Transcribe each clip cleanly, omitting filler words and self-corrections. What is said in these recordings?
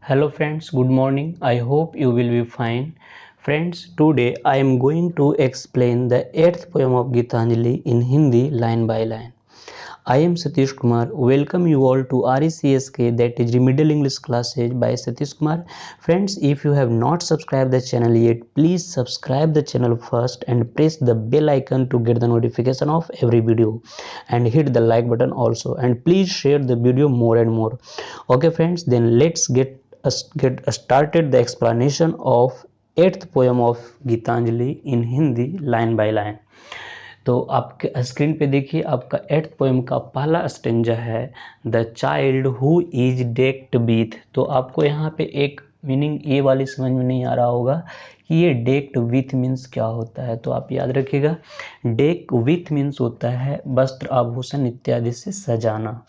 Hello friends, good morning. I hope you will be fine. Friends, today I am going to explain the 8th poem of Gitanjali in Hindi line by line. I am Satish Kumar. Welcome you all to RECSK, that is Remedial English Classes by Satish Kumar. Friends, if you have not subscribed the channel yet, please subscribe the channel first and press the bell icon to get the notification of every video and hit the like button also, and please share the video more and more. Okay friends, then let's get started the explanation of 8th poem of Gitanjali in Hindi line by line. तो आपके screen पे देखिए, आपका 8th poem का पहला stanza है the child who is decked with. तो आपको यहाँ पे एक मीनिंग ये वाली समझ में नहीं आ रहा होगा कि ये डेक्ड विथ मीन्स क्या होता है। तो आप याद रखिएगा, डेक विथ मीन्स होता है वस्त्र आभूषण इत्यादि से सजाना,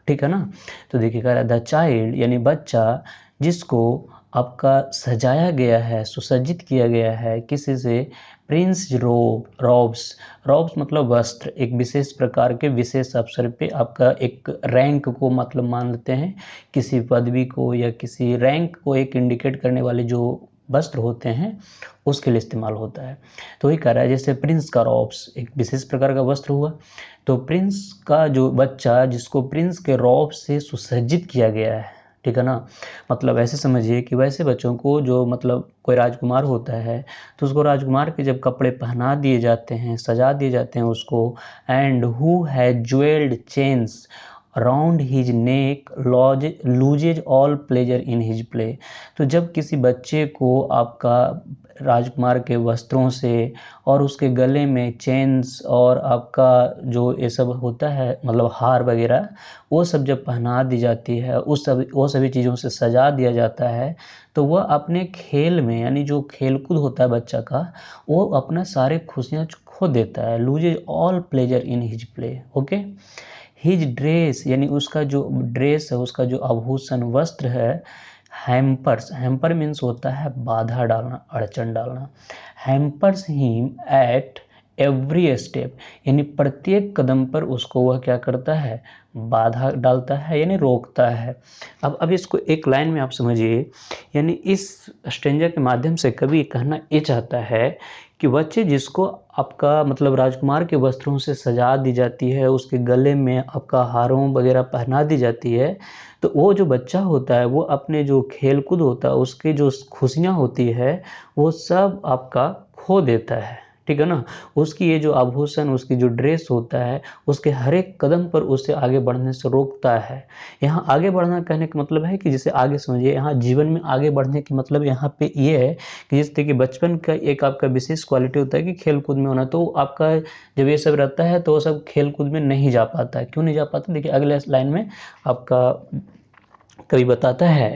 ठीक है ना। तो देखिएगा द चाइल्ड यानी बच्चा जिसको आपका सजाया गया है, सुसज्जित किया गया है किसी से, प्रिंस रॉब्स मतलब वस्त्र, एक विशेष प्रकार के विशेष अवसर पे आपका एक रैंक को मतलब मान लेते हैं, किसी पदवी को या किसी रैंक को एक इंडिकेट करने वाले जो वस्त्र होते हैं उसके लिए इस्तेमाल होता है। तो वही कह रहा है जैसे प्रिंस का रॉब्स एक विशेष प्रकार का वस्त्र हुआ, तो प्रिंस का जो बच्चा जिसको प्रिंस के रॉब से सुसज्जित किया गया है, ठीक है ना। मतलब ऐसे समझिए कि वैसे बच्चों को जो मतलब कोई राजकुमार होता है तो उसको राजकुमार के जब कपड़े पहना दिए जाते हैं, सजा दिए जाते हैं उसको, and who has jewelled chains round his neck loses all pleasure in his play. तो जब किसी बच्चे को आपका राजकुमार के वस्त्रों से और उसके गले में चेन्स और आपका जो ये सब होता है मतलब हार वगैरह, वो सब जब पहना दी जाती है, वो सभी चीज़ों से सजा दिया जाता है, तो वह अपने खेल में यानी जो खेलकूद होता है बच्चा का, वो अपना सारे खुशियाँ खो देता है। Loses all pleasure in his play. Okay, his dress यानी उसका जो ड्रेस है, उसका जो आभूषण वस्त्र है, हैम्पर मीन्स होता है बाधा डालना, अड़चन डालना। Hampers him at every step यानी प्रत्येक कदम पर उसको वह क्या करता है, बाधा डालता है यानी रोकता है। अब इसको एक लाइन में आप समझिए, यानी इस स्टेंजा के माध्यम से कवि कहना ये चाहता है कि बच्चे जिसको आपका मतलब राजकुमार के वस्त्रों से सजा दी जाती है, उसके गले में आपका हारों वगैरह पहना दी जाती है, तो वो जो बच्चा होता है वो अपने जो खेलकूद होता है, उसके जो खुशियाँ होती है, वो सब आपका खो देता है, ठीक है ना। उसकी ये जो आभूषण, उसकी जो ड्रेस होता है, उसके हर एक कदम पर उसे आगे बढ़ने से रोकता है। यहाँ आगे बढ़ना कहने का मतलब है कि जैसे आगे समझिए, यहाँ जीवन में आगे बढ़ने की मतलब यहाँ पे ये है कि जैसे कि बचपन का एक आपका विशेष क्वालिटी होता है कि खेल कूद में होना, तो आपका जब ये सब रहता है तो वो सब खेल कूद में नहीं जा पाता है। क्यों नहीं जा पाता, देखिए अगले लाइन में आपका कवि बताता है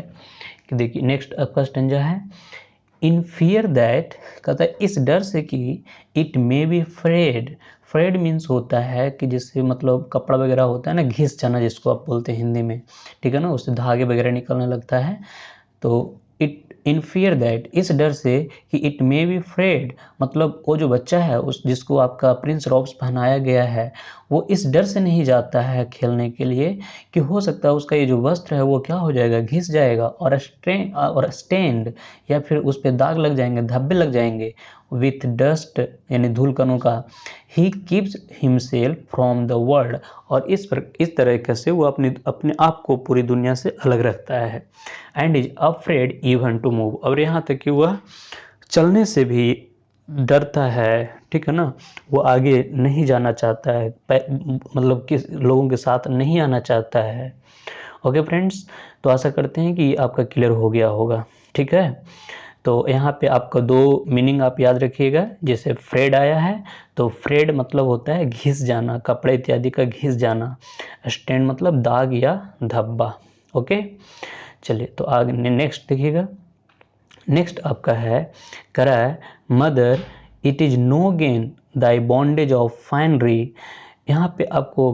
कि देखिए नेक्स्ट आपका स्टेंजा है इन फियर दैट, कहता है इस डर से कि it may be afraid means होता है कि जिससे मतलब कपड़ा वगैरह होता है ना, घिस जाना जिसको आप बोलते हैं हिंदी में, ठीक है ना, उससे धागे वगैरह निकलने लगता है। तो इट इन फियर दैट, इस डर से कि इट मे बी फ्रेड मतलब वो जो बच्चा है उस जिसको आपका प्रिंस रॉब्स पहनाया गया है, वो इस डर से नहीं जाता है खेलने के लिए कि हो सकता है उसका ये जो वस्त्र है वो क्या हो जाएगा, घिस जाएगा और स्टेंड या फिर उस पर दाग लग जाएंगे, धब्बे लग जाएंगे, विथ डस्ट यानी धूल कणों का। He keeps himself from the world, और इस तरह से वो अपने आप को पूरी दुनिया से अलग रखता है। And is afraid even to move, और यहाँ तक कि वह चलने से भी डरता है, ठीक है ना। वो आगे नहीं जाना चाहता है, मतलब किस लोगों के साथ नहीं आना चाहता है। ओके फ्रेंड्स, तो आशा करते हैं कि आपका क्लियर हो गया होगा, ठीक है। तो यहाँ पे आपका दो मीनिंग आप याद रखिएगा। जैसे फ्रेड आया है तो फ्रेड मतलब होता है घिस जाना, कपड़े इत्यादि का घिस जाना। स्टेन मतलब दाग या धब्बा। ओके, चलिए तो आगे नेक्स्ट देखिएगा। नेक्स्ट आपका है करा mother it is no gain thy bondage of finery. यहाँ पे आपको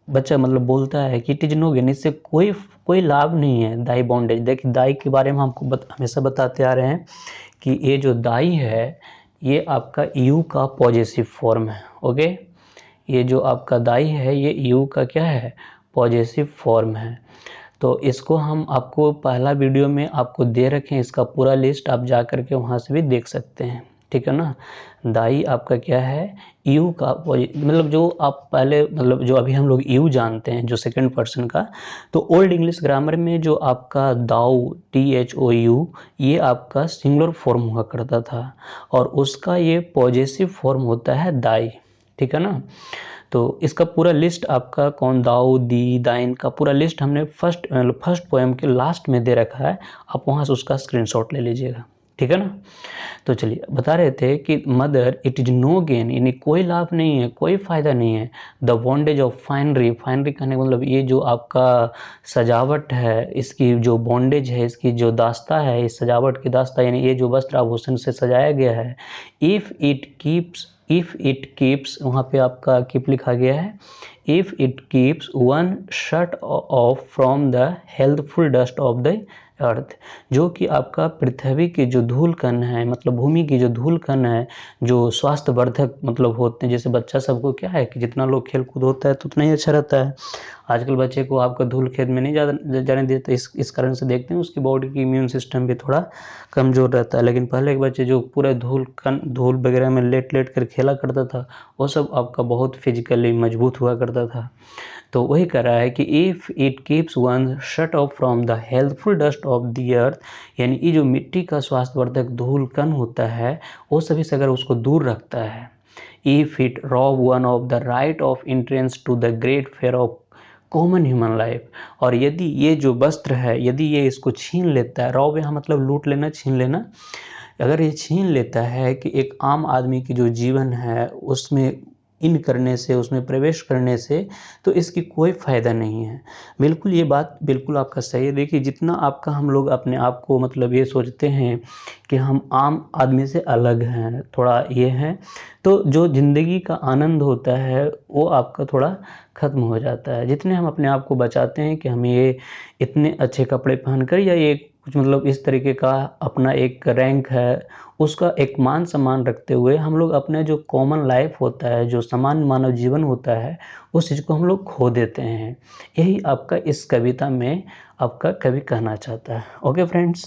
बच्चा मतलब बोलता है कि इट इज नो गेन, इससे कोई लाभ नहीं है। दाई बॉन्डेज, देखिए दाई के बारे में हमको हमेशा बताते आ रहे हैं कि ये जो दाई है ये आपका यू का पॉजेसिव फॉर्म है। ओके, ये जो आपका दाई है ये यू का क्या है, पॉजेसिव फॉर्म है। तो इसको हम आपको पहला वीडियो में आपको दे रखे हैं, इसका पूरा लिस्ट आप जा कर के वहाँ से भी देख सकते हैं, ठीक है ना। दाई आपका क्या है, यू का मतलब जो आप पहले मतलब जो अभी हम लोग यू जानते हैं जो सेकंड पर्सन का, तो ओल्ड इंग्लिश ग्रामर में जो आपका दाऊ THOU ये आपका सिंगुलर फॉर्म हुआ करता था और उसका ये पॉजेसिव फॉर्म होता है दाई, ठीक है ना। तो इसका पूरा लिस्ट आपका कौन दाऊ दी दाइन का पूरा लिस्ट हमने फर्स्ट पोएम के लास्ट में दे रखा है, आप वहाँ से उसका स्क्रीनशॉट ले लीजिएगा, ठीक है ना। तो चलिए बता रहे थे कि mother it is no gain, यानी कोई लाभ नहीं है, कोई फायदा नहीं है। The bondage of finery, finery कहने का मतलब ये जो आपका सजावट है, इसकी जो बॉन्डेज है, इसकी जो दास्ता है, इस सजावट की दास्ता यानी ये जो वस्त्र आभूषण से सजाया गया है, इफ इट कीप्स वहाँ पे आपका कीप लिखा गया है, if it keeps one shut off from the healthful dust of the earth, जो कि आपका पृथ्वी की जो धूल कण है, मतलब भूमि की जो धूल कण है, जो स्वास्थ्यवर्धक मतलब होते हैं, जैसे बच्चा सबको क्या है कि जितना लोग खेल कूद होता है तो उतना ही अच्छा रहता है। आजकल बच्चे को आपका धूल खेत में नहीं जाने देते, इस कारण से देखते हैं उसकी बॉडी की इम्यून सिस्टम भी थोड़ा कमज़ोर रहता है। लेकिन पहले के बच्चे जो पूरे धूल वगैरह में लेट कर खेला करता था, वो सब आपका बहुत फिजिकली मजबूत हुआ करता था। तो वही कह रहा है कि if it keeps one shut off from the healthful dust of the earth, यानी ये जो मिट्टी का स्वास्थ्यवर्धक धूल कण होता है वो सभी से अगर उसको दूर रखता है, if it rob one of the right of entrance to the great fair of common human life, और यदि ये जो वस्त्र है यदि ये इसको छीन लेता है, रॉब यहाँ मतलब लूट लेना, छीन लेना, अगर ये छीन लेता है कि एक आम आदमी की जो जीवन है उसमें इन करने से, उसमें प्रवेश करने से, तो इसकी कोई फ़ायदा नहीं है। बिल्कुल ये बात बिल्कुल आपका सही है। देखिए जितना आपका हम लोग अपने आप को मतलब ये सोचते हैं कि हम आम आदमी से अलग हैं, थोड़ा ये हैं, तो जो ज़िंदगी का आनंद होता है वो आपका थोड़ा ख़त्म हो जाता है। जितने हम अपने आप को बचाते हैं कि हम ये इतने अच्छे कपड़े पहनकर या ये कुछ मतलब इस तरीके का अपना एक रैंक है उसका एक मान सम्मान रखते हुए हम लोग अपने जो कॉमन लाइफ होता है, जो सामान्य मानव जीवन होता है, उस चीज़ को हम लोग खो देते हैं। यही आपका इस कविता में आपका कवि कहना चाहता है। ओके फ्रेंड्स,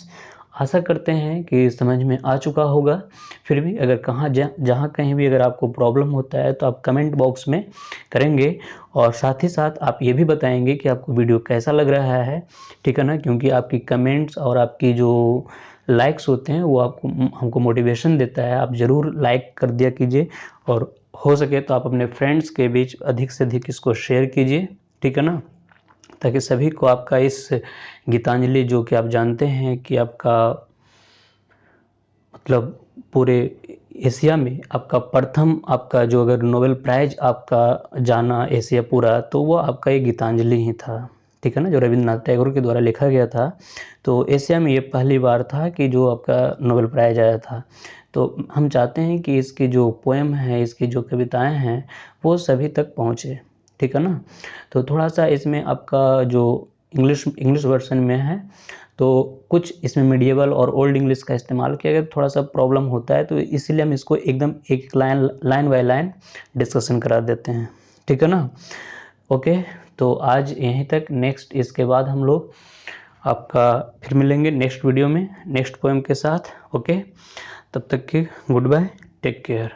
आशा करते हैं कि समझ में आ चुका होगा। फिर भी अगर जहाँ कहीं भी अगर आपको प्रॉब्लम होता है तो आप कमेंट बॉक्स में करेंगे और साथ ही साथ आप ये भी बताएंगे कि आपको वीडियो कैसा लग रहा है, ठीक है ना, क्योंकि आपकी कमेंट्स और आपकी जो लाइक्स होते हैं वो आपको हमको मोटिवेशन देता है। आप ज़रूर लाइक कर दिया कीजिए और हो सके तो आप अपने फ्रेंड्स के बीच अधिक से अधिक इसको शेयर कीजिए, ठीक है ना, ताकि सभी को आपका इस गीतांजलि जो कि आप जानते हैं कि आपका मतलब पूरे एशिया में आपका प्रथम आपका जो अगर नोबेल प्राइज़ आपका जाना एशिया पूरा, तो वो आपका ये गीतांजलि ही था, ठीक है ना, जो रविंद्रनाथ टैगोर के द्वारा लिखा गया था। तो एशिया में ये पहली बार था कि जो आपका नोबेल प्राइज़ आया था। तो हम चाहते हैं कि इसकी जो पोएम है, इसकी जो कविताएं हैं वो सभी तक पहुँचे, ठीक है ना। तो थोड़ा सा इसमें आपका जो इंग्लिश वर्जन में है तो कुछ इसमें मिडिएवल और ओल्ड इंग्लिश का इस्तेमाल किया गया, थोड़ा सा प्रॉब्लम होता है, तो इसलिए हम इसको एकदम एक लाइन बाय लाइन डिस्कशन करा देते हैं, ठीक है ना। ओके, तो आज यहीं तक। नेक्स्ट इसके बाद हम लोग आपका फिर मिलेंगे नेक्स्ट वीडियो में नेक्स्ट पोएम के साथ। ओके, तब तक के गुड बाय, टेक केयर।